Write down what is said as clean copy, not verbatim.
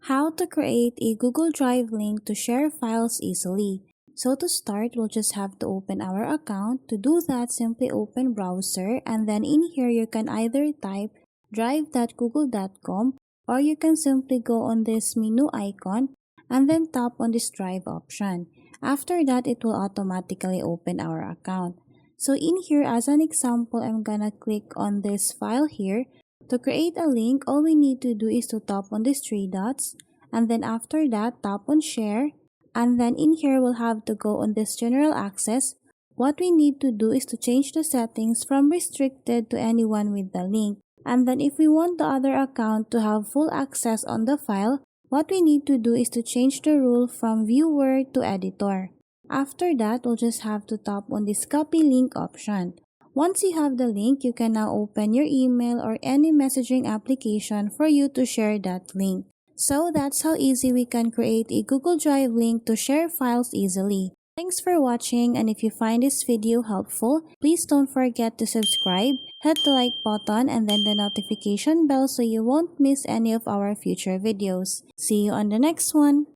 How to create a Google Drive link to share files easily. So to start, we'll just have to open our account. To do that, simply open browser, and then in here you can either type drive.google.com, or you can simply go on this menu icon and then tap on this drive option. After that, it will automatically open our account. So in here, as an example, I'm gonna click on this file here. To create a link, all we need to do is to tap on these three dots, and then after that, tap on share, and then in here we'll have to go on this general access. What we need to do is to change the settings from restricted to anyone with the link. And then if we want the other account to have full access on the file, what we need to do is to change the rule from viewer to editor. After that, we'll just have to tap on this copy link option. Once you have the link, you can now open your email or any messaging application for you to share that link. So that's how easy we can create a Google Drive link to share files easily. Thanks for watching, and if you find this video helpful, please don't forget to subscribe, hit the like button, and then the notification bell so you won't miss any of our future videos. See you on the next one!